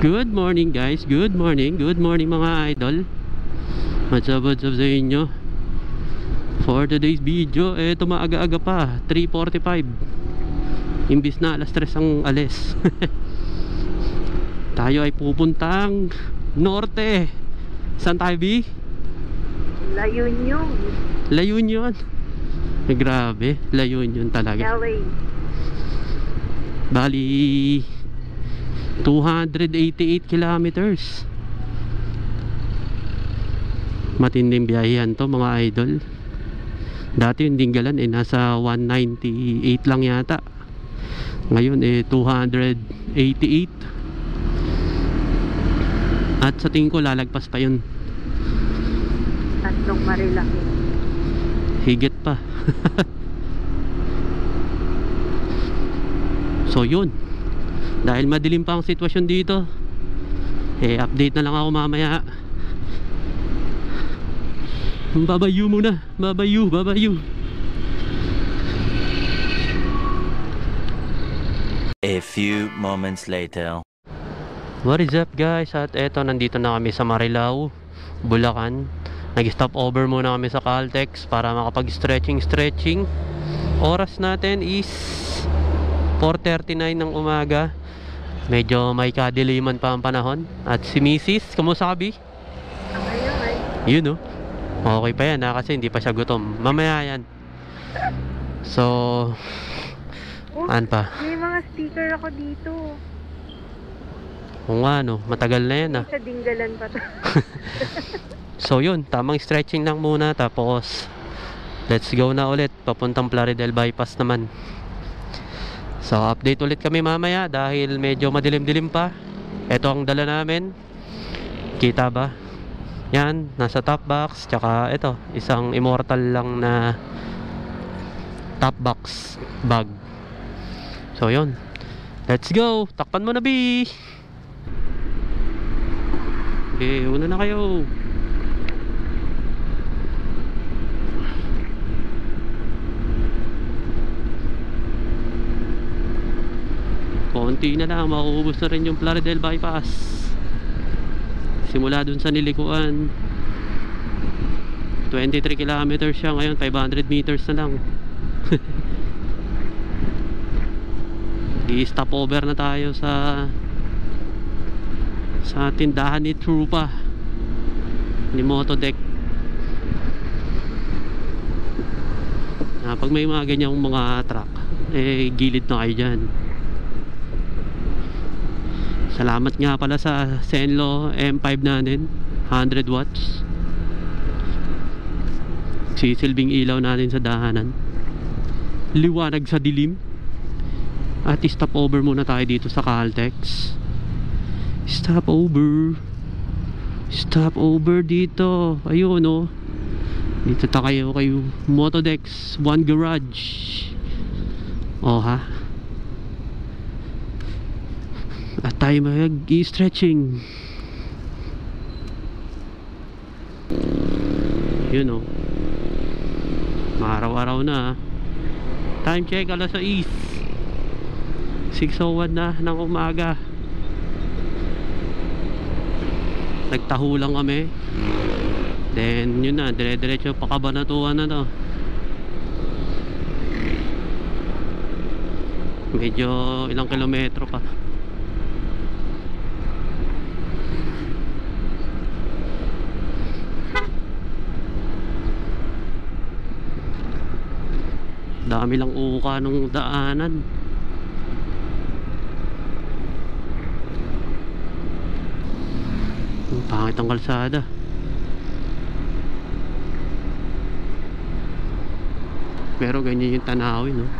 Good morning guys, good morning mga idol. What's up sa inyo? For today's video, maaga-aga pa, 3:45. Imbis na alas 3 ang alis. Tayo ay pupuntang norte. Saan tayo, B? La Union. La Union. Grabe, La Union talaga. LA. Bali 288 kilometers. Matinding biyahehan to mga idol. Dati yung Dingalan nasa 198 lang yata. Ngayon 288. At sa tingin ko lalagpas pa yun. Tatlong Marilaki. Higit pa. So yun, dahil madilim pa ang sitwasyon dito, update na lang ako mamaya. Babayu muna. Babayu. A few moments later. What is up guys? At eto, nandito na kami sa Marilao, Bulacan. Nag-stop over muna kami sa Caltex para makapag-stretching. Oras natin is 4:39 ng umaga. Medyo may kadiliman pa ang panahon. At si Mrs. Kamusta ka, B? Yun no? Okay pa yan kasi hindi pa siya gutom. Mamaya yan. So ano pa? May mga sticker ako dito. Kung ano, matagal na yan Sa Dingalan pa to. So yun, tamang stretching lang muna. Tapos let's go na ulit papuntang Plaridel Bypass naman. So update ulit kami mamaya dahil medyo madilim-dilim pa. Ito ang dala namin. Kita ba? Yan, nasa top box. Tsaka ito, isang immortal lang na top box bag. So yun, let's go. Takpan mo na, B. Okay, una na kayo. Konti na lang, makuubos na rin yung Plaridel Bypass. Simula dun sa nilikuan 23 kilometers siya, ngayon 500 meters na lang. I-stop over na tayo sa tindahan ni Trupa, ni Motodeck. Pag may mga ganyang mga truck, gilid na kayo dyan. Salamat nga pala sa Zenlo M5 natin, 100 watts. Sisilbing ilaw natin sa dahanan, liwanag sa dilim. At stop over muna tayo dito sa Caltex. Stop over dito. Ayun oh. Dito tayo kay Motodex One Garage. Oh ha. At tayo mag-i-stretching. Yun oh. Maaraw-araw na. Time check, alas 6. 6:01 na ng umaga. Nagtaho lang kami. Then yun na, dire-diretso pa Kabanatuan na to. Medyo ilang kilometro pa. Dami lang uka nung daanan. Pangit ang kalsada. Pero ganyan yung tanawin, no?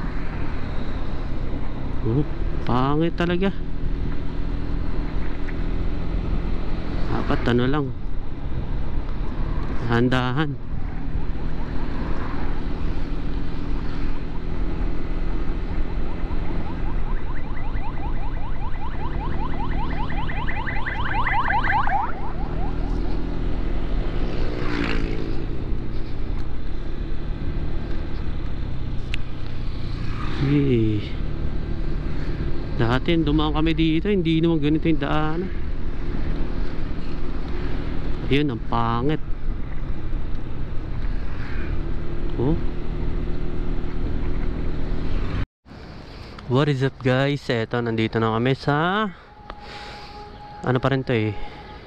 Pangit talaga. Dapat ano lang, handahan. Dati dumaan kami dito, hindi naman ganito yung daan. Yun, ang pangit. Oh. What is up guys? Eto, nandito na kami sa ano pa rin to eh,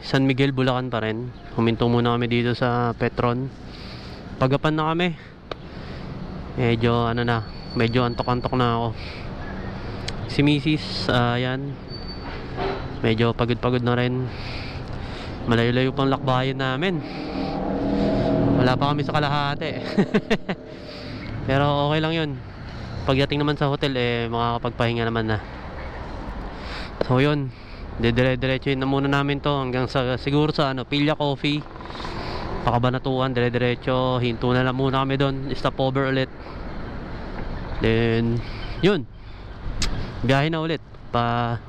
San Miguel, Bulacan pa rin. Huminto muna kami dito sa Petron. Pagapan na kami. Medyo ano na, medyo antok-antok na ako. Si Mrs. Ayan, medyo pagod-pagod na rin. Malayo-layo pang lakbayan namin. Wala pa kami sa kalahati. Pero okay lang yun. Pagdating naman sa hotel eh, makakapagpahinga naman na. So yun, dire-diretsuin na muna namin to hanggang sa siguro sa ano, Pilya Coffee, Pakabanatuan, dire-diretso. Hinto na lang muna kami doon, stop over ulit. Then yun, biyahe na ulit pa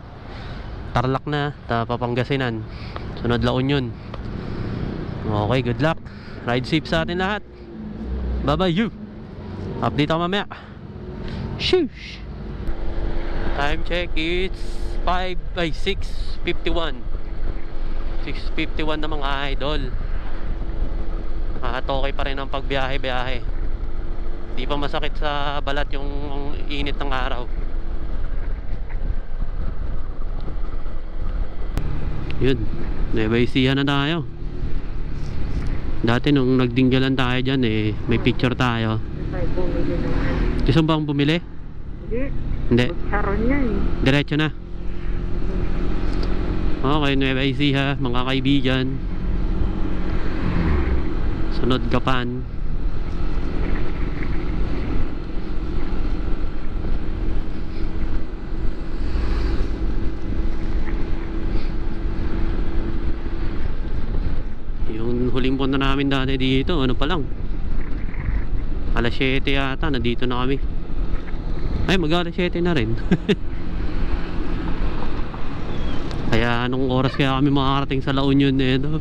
Tarlac na, Papangasinan, sunod La Union. Okay, good luck, ride safe sa atin lahat. Bye bye you. Update ako mamaya. Sheesh. Time check, it's 6:51 na mga idol. Nakatokay pa rin ang pagbiyahe-biyahe. Di pa masakit sa balat yung init ng araw. Yun, Nueva Ecija na tayo. Dati nung nagdinggalan tayo dyan eh, may picture tayo. Ay, bumili naman. Gusto mo bang bumili? Hindi. Saron yan eh. Diretso na. Okay, Nueva Ecija, mga kaibigan. Sunod Gapan. Yung huling punta namin dati dito, ano pa lang, alas 7 yata, nandito na kami. Ay, mag-alas 7 na rin. Kaya anong oras kaya kami makakarating sa La Union eh, no?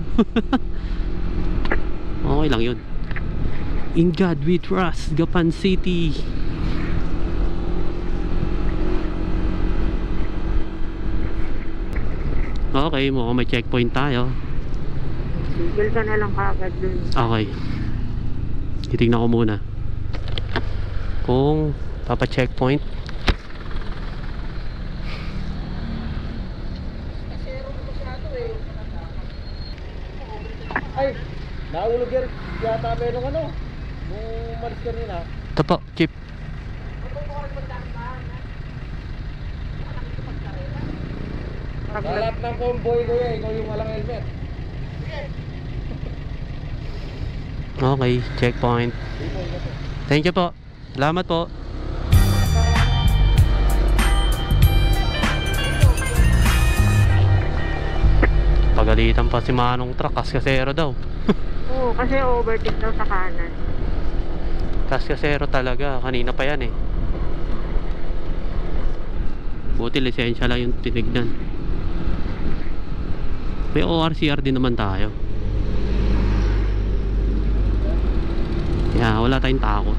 Okay lang yun. In God we trust, Gapan City. Okay, mukhang may checkpoint tayo. Tigil ka na lang kagad dun. Okay, titignan ko muna kung papa-checkpoint. Ay, naulog yata merong ano nung malis kanina. Ito po, chip. Sa lahat ng convoy ko yan, ikaw yung walang helmet. Okay, checkpoint. Thank you po. Salamat po. Pagalitan pa si Manong truck, kaskasero daw. Oo, kasi overtake daw sa kanan. Kaskasero talaga, kanina pa yan eh. Buti lisensya lang yung tinignan. May ORCR din naman tayo. Kaya wala tayong takot.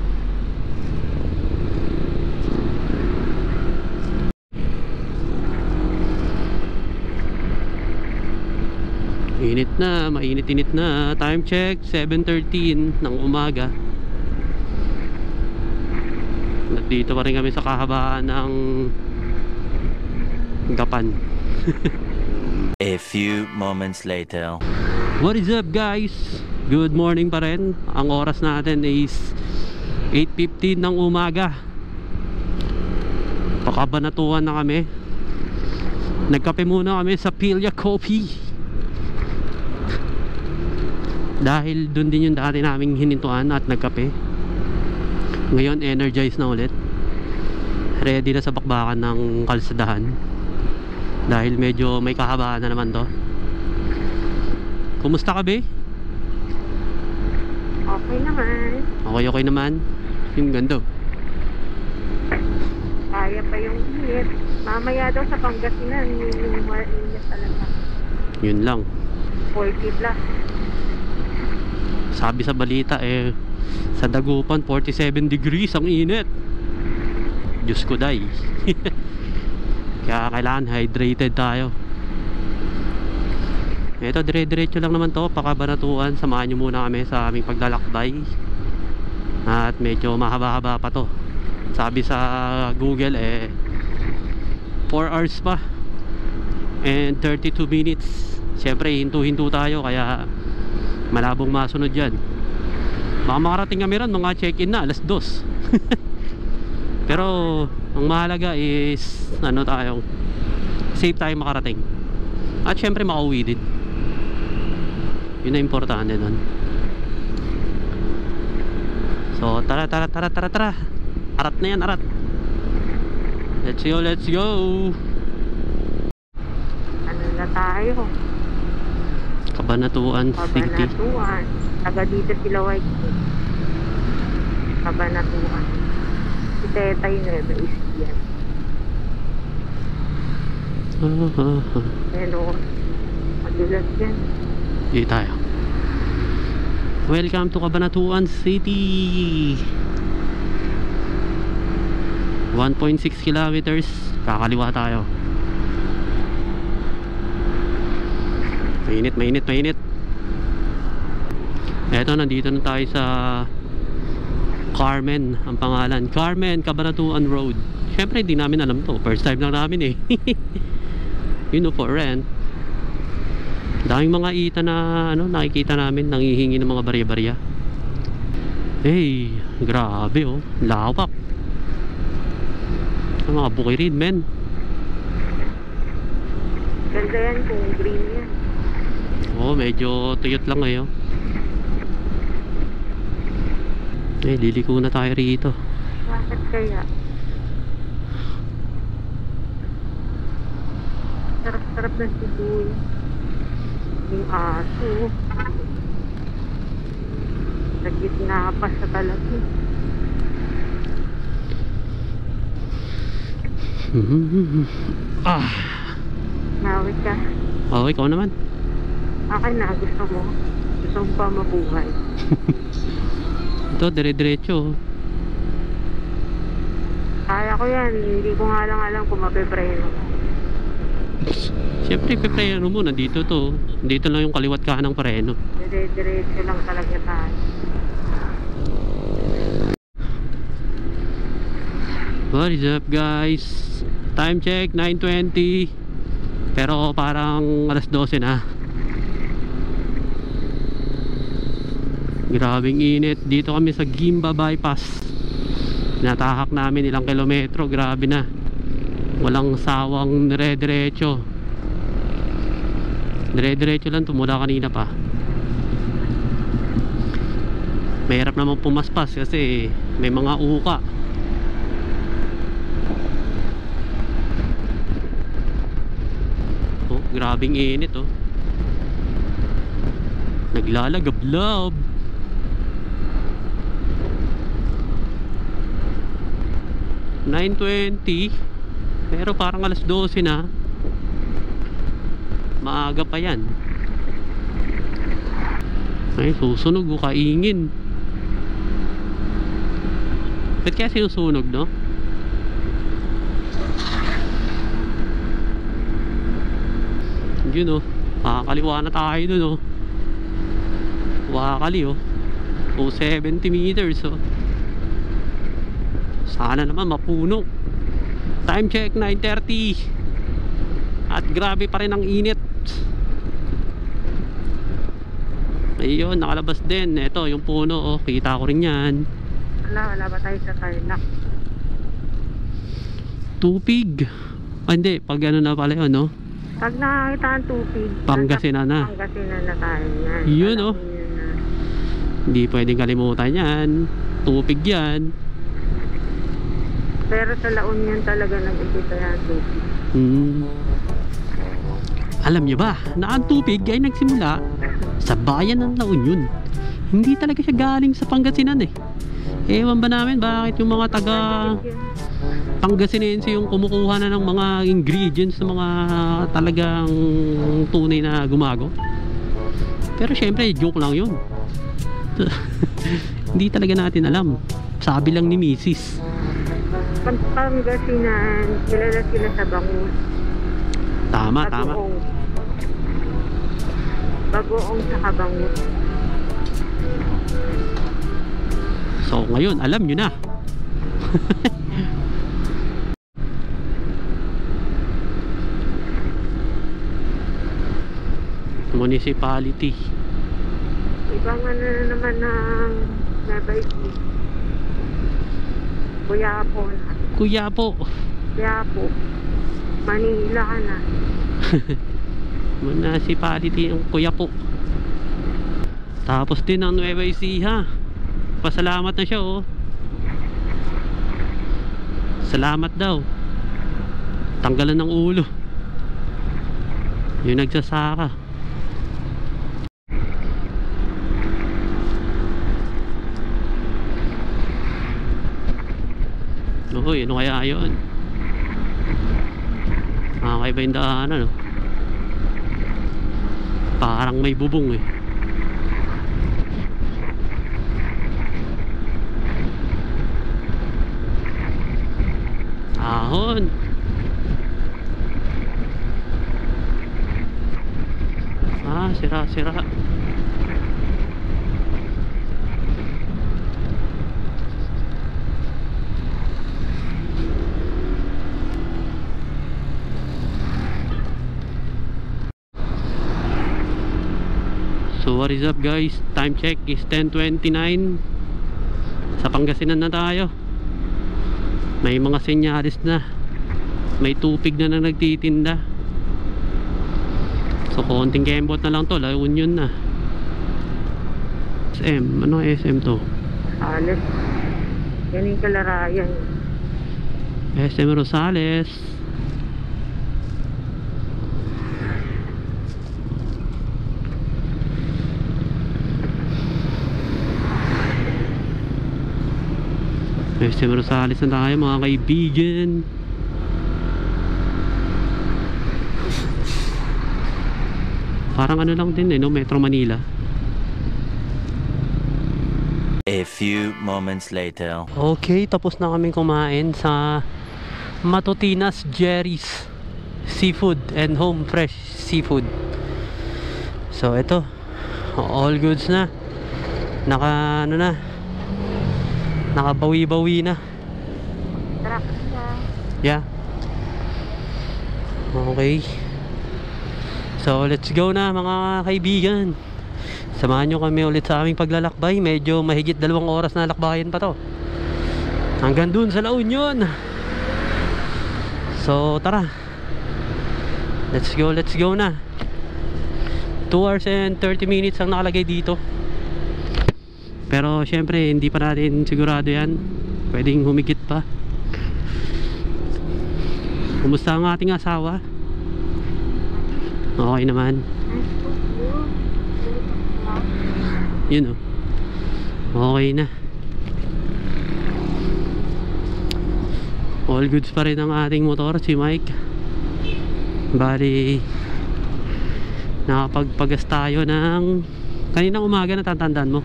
Init na, mainit-init na. Time check, 7:13 ng umaga. Nandito pa rin kami sa kahabaan ng Gapan. A few moments later. What is up guys? Good morning pa rin. Ang oras natin is 8:15 ng umaga. Pakabanatuan na kami. Nagkape muna kami sa Pilya Coffee. Dahil dun din yung dati naming hinintuan at nagkape. Ngayon energized na ulit. Ready na sa bakbakan ng kalsadahan. Dahil medyo may kahabaan na naman to. Kumusta ka be? Okay naman. Okay naman. Yung ganda. Kaya pa yung init. Mamaya daw sa Pangasinan, yung mainit talaga. Yun lang. 40 plus. Sabi sa balita eh, sa Dagupan 47 degrees ang init. Diyos ko day. Kaya kailangan hydrated tayo. Ito, dire-diretso lang naman to, Pakabanatuan. Samahan nyo muna kami sa aming paglalakbay. At medyo mahaba-haba pa to. Sabi sa Google 4 hours pa and 32 minutes. Siyempre hinto-hinto tayo, kaya malabong masunod yan. Baka makarating kami ron, mga check-in na alas 2. Pero ang mahalaga is safe tayo makarating. At syempre makauwi din. Yun na importante nun. So tara. Arat na yan, arat. Let's go. Ano na tayo? Kabanatuan City. Kabanatuan. Taga dito sila White. Kabanatuan. Si Teta yung is yan. Pero, madulas yan. Dito tayo. Welcome to Kabanatuan City. 1.6 kilometers. Kakaliwa tayo. Mainit. Eto, nandito na tayo sa Carmen, ang pangalan. Carmen, Kabanatuan Road. Syempre hindi namin alam to. First time lang namin eh. For rent. Daming mga ita na nakikita namin, nanghihingi ng mga barya-barya. Hey, grabe oh. Lawak. Ang mga bukirin, men. Ganda yan kung green yan. Medyo tuyot lang ngayon. Liliko na tayo rito. Bakit kaya? Sarap-sarap ng sibuy. Yung aso. Sa gitna pa sa talagi. Nawit ka. Ikaw naman. Akin na, gusto mo. Gusto mo pa mabuhay. Ito, dire-diretso. Kaya ko yan. Hindi ko nga lang alam kung mapepreno. Siyempre, pipreno mo. Nandito to. Dito lang yung kaliwat kanan ng preno. Dire-diretso lang talaga tayo. What is up, guys? Time check, 9:20. Pero parang alas 12 na. Grabing init. Dito kami sa Gimba Bypass. Natahak namin ilang kilometro. Grabe na. Walang sawang dire-diretso. Dire-diretso lang tumula kanina pa. Mahirap naman pumaspas kasi may mga uka. Grabing init oh. Naglalagablab. $9.20. Pero parang alas 12 na. Maaga pa yan. Ay, susunog o kaingin. Ba't kaya sinusunog, no? Yun oh, makakaliwa na tayo dun oh. Wakali oh. 270 meters oh. Sana naman mapuno. Time check 9:30. At grabe pa rin ang init. Ayun, nakalabas din. Ito yung puno oh, kita ko rin yan. Wala ba tayo sa Tarlac? Tupig. Hindi, pag ano na pala yun no. Pag nakakita ang tupig, Pangasinan na. Pangasinan na tayo yan. Yun oh. Hindi pwedeng kalimutan yan. Tupig yan. Pero sa La Union talaga nag-ikita yan tupig. Alam nyo ba na ang tupig ay nagsimula sa bayan ng La Union. Hindi talaga siya galing sa Pangasinan eh. Ewan ba namin bakit yung mga taga Pangasinense yung kumukuha na ng mga ingredients ng mga talagang tunay na gumago. Pero syempre joke lang yun. Hindi talaga natin alam. Sabi lang ni Mrs. Pangasinan, kilala sila sa bangus. Tama. Bagoong sa Kabangot. So ngayon, alam nyo na. Municipality. Ibang ano na naman ng Nueva Ecija. Quiapo na. Quiapo. Quiapo. Manila ka na. Municipality ng Quiapo. Tapos din ang Nueva Ecija. Pasalamat na siya, oh. Salamat daw. Tanggalan ng ulo. Yung nagsasaka. Uy, ano kaya yun? Makakaiba yung daanan, no? Parang may bubong, eh. Ahon. Ah, sira-sira. So what is up, guys? Time check is 10:29. Sa Pangasinan na tayo. May mga senyalis na. May tupig na nagtitinda. So konting kembot na lang to. La Union na. SM. Ano SM to? Alas. Yan yung Kalarayan. SM Rosales. SM Rosales na tayo, mga kaibigan. Parang ano lang din, eh, no? Metro Manila. A few moments later. Okay, tapos na kaming kumain sa Matutinas Jerry's Seafood and Home Fresh Seafood. So ito, all goods na. Nakabawi-bawi na. Truck siya. Yeah. Okay. So let's go na, mga kaibigan. Samahan nyo kami ulit sa aming paglalakbay. Medyo mahigit 2 oras na lakbayan pa to. Hanggang dun sa La Union. So tara. Let's go na. 2 hours and 30 minutes ang nakalagay dito. Pero syempre hindi pa natin sigurado yan. Pwedeng humigit pa. Kumusta ang ating asawa? Okay naman. Yun, oh. Okay na. All goods pa rin ang ating motor, si Mike. Bali nakapagpagas tayo ng kaninang umaga, natatandaan mo?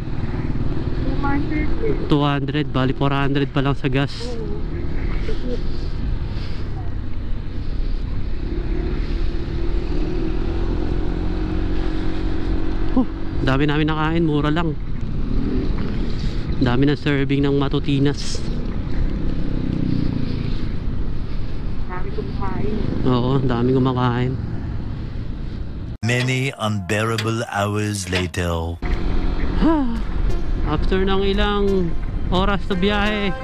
200, bali 400 pa lang sa gas. Dami namin nakain, mura lang. Dami ng serving ng Matutinas. Dami kumakain. Oo, dami kumakain. Many unbearable hours later. After ng ilang oras na biyahe,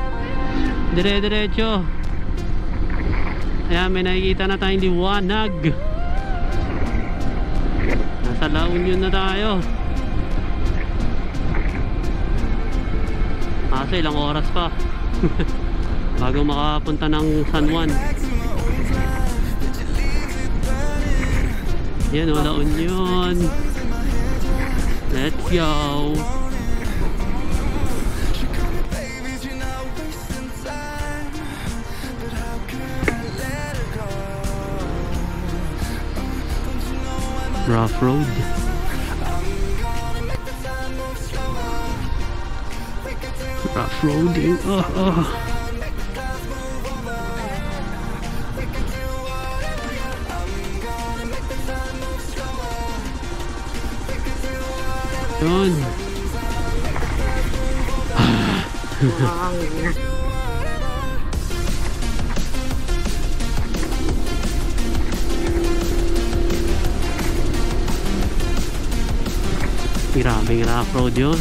dire-diretso. Ayan, may nakikita na tayong liwanag. Nasa La Union na tayo. Kaso ilang oras pa bago makapunta ng San Juan. Yan o, La Union. Let's go. Rough road. Rough roading. Yun. Mahangin na. Maraming rough road yun.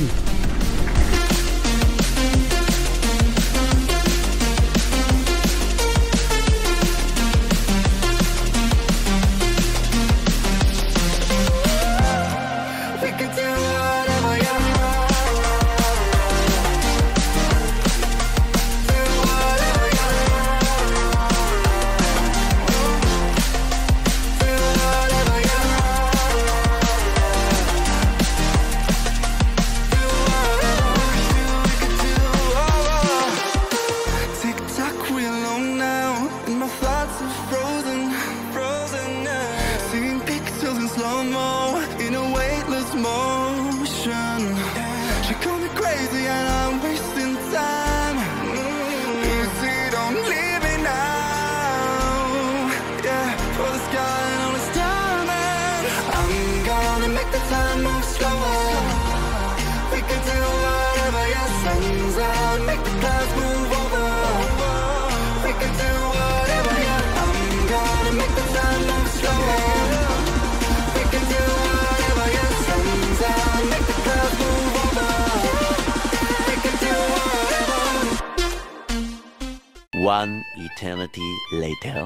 One eternity later.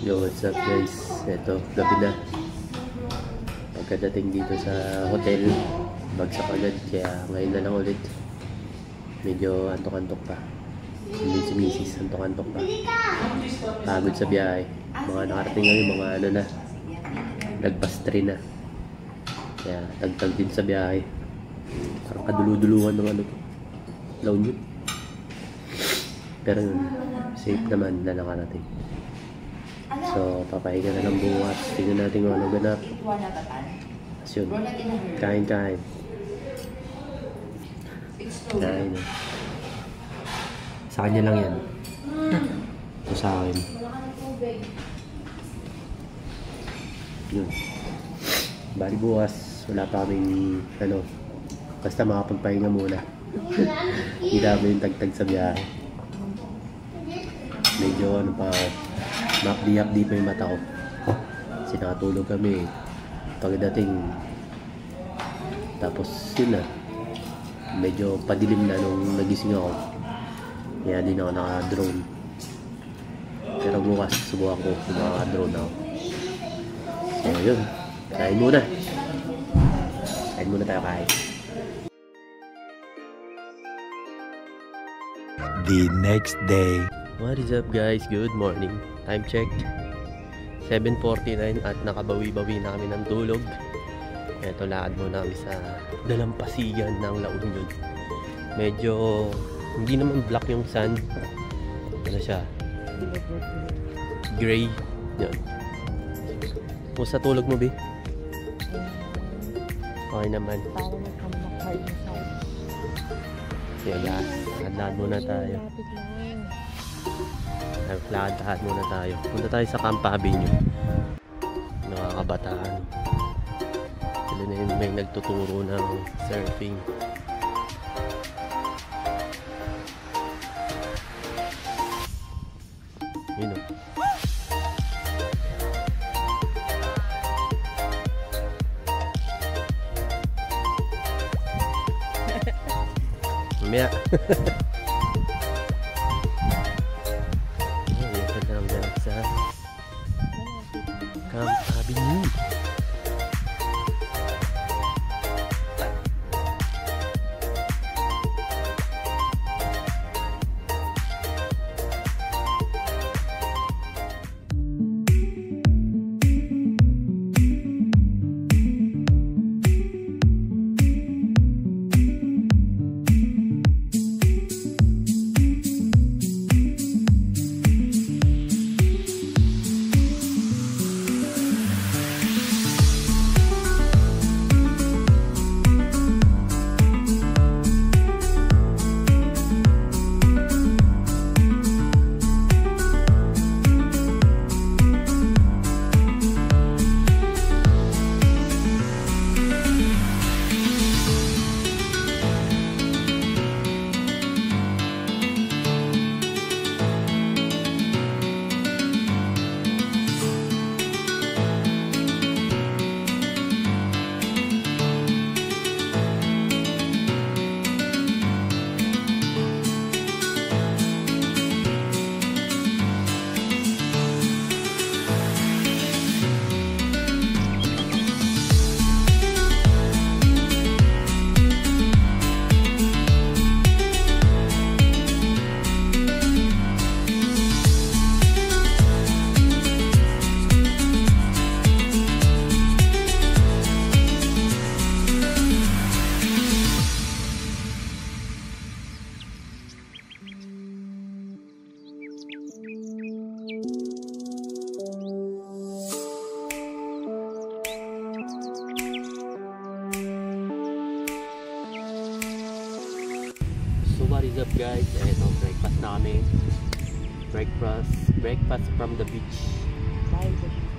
Yo, what's up guys? Ito, gabi na. Pagkadating dito sa hotel, bagsak agad. Kaya ngayon na lang ulit. Medyo antok-antok pa. Hindi si Mrs. antok-antok pa. Pagod sa biyahe. Mga nakarating kami, mga ano na. Nagpas 3 na. Kaya tagtag din sa biyahe. Parang kadulu-duluhan ng ano. La Union. Pero yun, safe naman na nakarating. So, papahinga na lang bukas. Tingnan natin kung ano ganap. As yun, kain. Kain. Sa kanya lang yan. Ito sa akin. Yun. Bali bukas, wala pa kaming ano. Basta makapagpahinga muna. Hindi namin yung tagtag sa biyahe. Medyo ano pa, makdi-hapdi pa yung mata ko. Kasi nakatulog kami pagdating. Tapos yun na, medyo padilim na nung nagising ako. Kaya din ako naka-drone. Pero bukas subukan ko kung maka-drone ako. So yun, kain muna. Kain muna tayo kain. The next day. What is up guys? Good morning. Time check 7:49 at nakabawi-bawi na kami ng tulog. Eto, lakad muna kami sa dalampasigan ng La Union. Medyo hindi naman black yung sand. Ano siya? Gray. Yan. Kumusta tulog mo, Bi? Okay naman. Yan, lakad muna tayo. Lakad muna tayo. Punta tayo sa Camp Avenue. Nakakabataan. Sila na yun, may nagtuturo ng surfing. Yun o. Mamaya. Sa Camp Avenue. So what is up guys? Eto, breakfast na kami. Breakfast from the beach.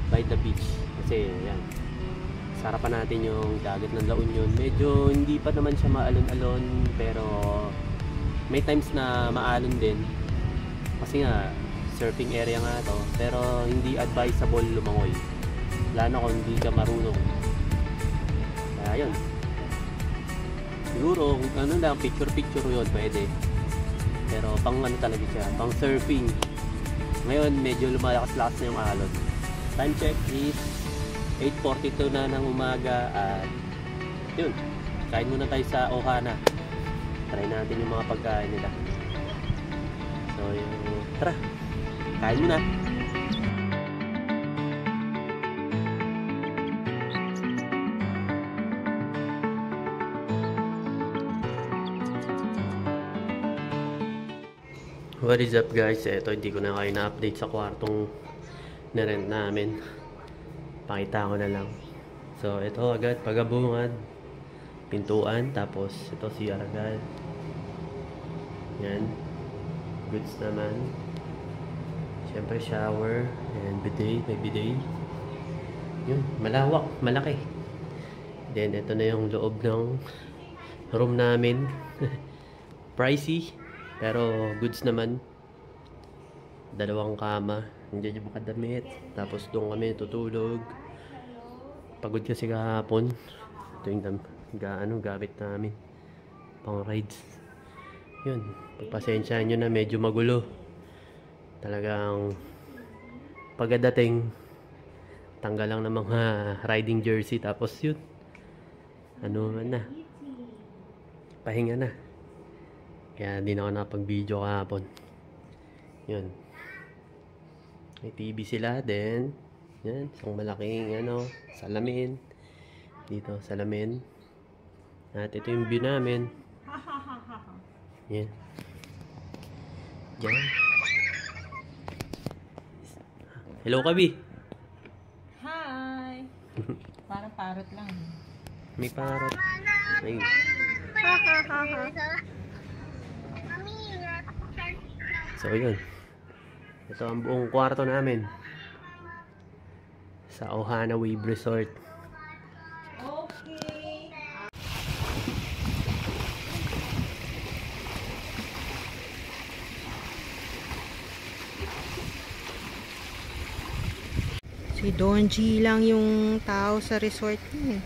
By the beach. Kasi yan, sarapan natin yung dagat ng La Union. Medyo hindi pa naman siya maalon-alon, pero may times na maalon din. Kasi nga, surfing area nga to. Pero hindi advisable lumangoy. Lalo kung hindi ka marunong. Kaya yun. Siguro kung ano lang, picture yun, pwede. Pero pang ano talaga siya, pang surfing. Ngayon medyo lumalakas-lakas na yung alon. Time check is 8:42 na ng umaga. At yun, kain muna tayo sa Ohana. Try natin yung mga pagkain nila. So yun, tara, kain muna. What is up guys? Ito, hindi ko na kayo na-update sa kwartong na-rent namin. Pakita ko na lang. So ito agad, pagabungan, pintuan, tapos ito CR agad. Yan, goods naman. Siyempre shower and bidet, may bidet. Yun, malawak, malaki. Then ito na yung loob ng room namin. Pricey, pero goods naman. Dalawang kama, nandiyan yung makadamit. Tapos doon kami tutulog. Pagod kasi kahapon. Ito yung gamit namin pang rides. Yun, pagpasensyahan nyo na, medyo magulo. Talagang pagdating, tanggal lang ng mga riding jersey. Tapos yun, ano na, pahinga na. Kaya di na ako nakapag-video kahapon. Yun, may TV sila din. Yan, isang malaking salamin. Dito, salamin. At ito yung view namin. Yan. Yan. Hello, Kabi. Hi! Parang parrot lang. May parrot. Ay. So, yun. Ito ang buong kwarto namin sa Ohana Wave Resort. Okay. Si Don G lang yung tao sa resort niya.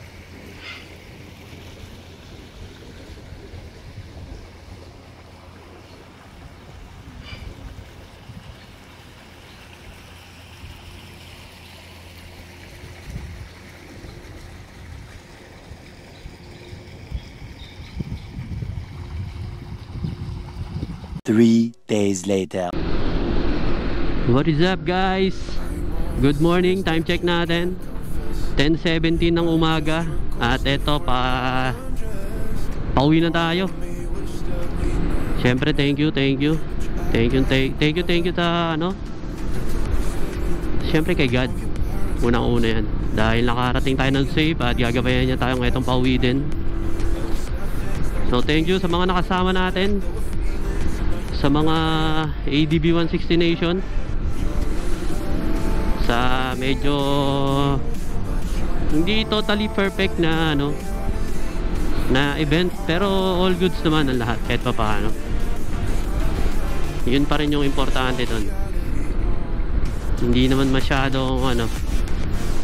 Three days later. What is up guys? Good morning, time check natin 10:17 ng umaga. At eto, pauwi na tayo. Syempre thank you sa syempre kay God. Unang-una yan, dahil nakarating tayo ng safe at gagabayan niya tayo ngayong pauwi din. So thank you sa mga nakasama natin, sa mga ADB 160 Nation, sa medyo hindi totally perfect na na event, pero all goods naman ang lahat kahit pa paano. Yun pa rin yung importante doon. Hindi naman masyadong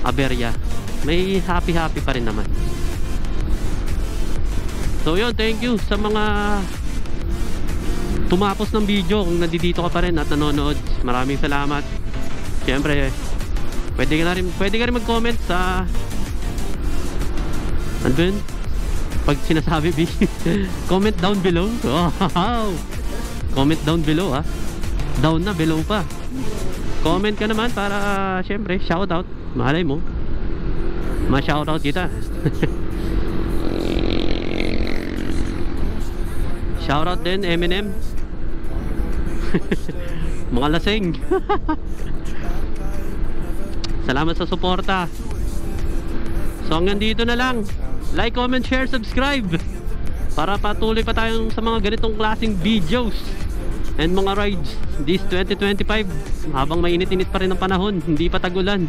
aberya. May happy pa rin naman. So yun, thank you sa mga tumapos ng video. Kung nandito ka pa rin at nanonood, maraming salamat. Siyempre, pwede ka rin mag-comment sa ano yun? Pag sinasabi comment down below. Wow! Comment down below ha. Down na, below pa. Comment ka naman para siyempre shoutout. Malay mo, ma-shoutout kita. Shoutout din Eminem. Mga lasing. Salamat sa suporta. So hanggang dito na lang. Like, comment, share, subscribe para patuloy pa tayong sa mga ganitong klaseng videos and mga rides this 2025 habang mainit-init pa rin ang panahon, hindi pa tagulan.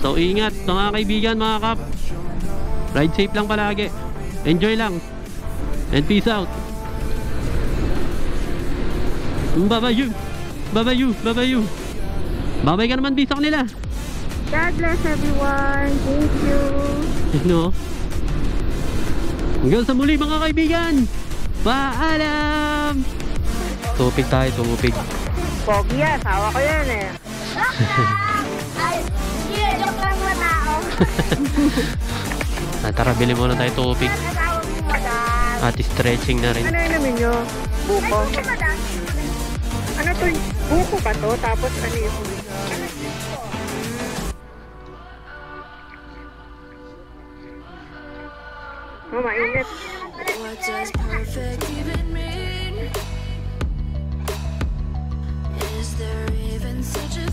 So ingat mga kaibigan, mga kap, ride safe lang palagi, enjoy lang, and peace out. Babayu, babayu, babayu. Babay ka naman bisa nila. God bless everyone. Thank you. No? Hanggang sa muli mga kaibigan. Paalam. Tupig tayo, tumupig. Pogi yan. Tawa ko yan eh. Ay, hindi, joke lang mga tao. Tara, bili muna tayo tupig. Tawag mo, madam. At stretching na rin. Ano inumin nyo? Buko. Ay, madam. Ano to? Buko pa to? Tapos ano yung... Oh, mainit. What does perfect even mean? Is there even such a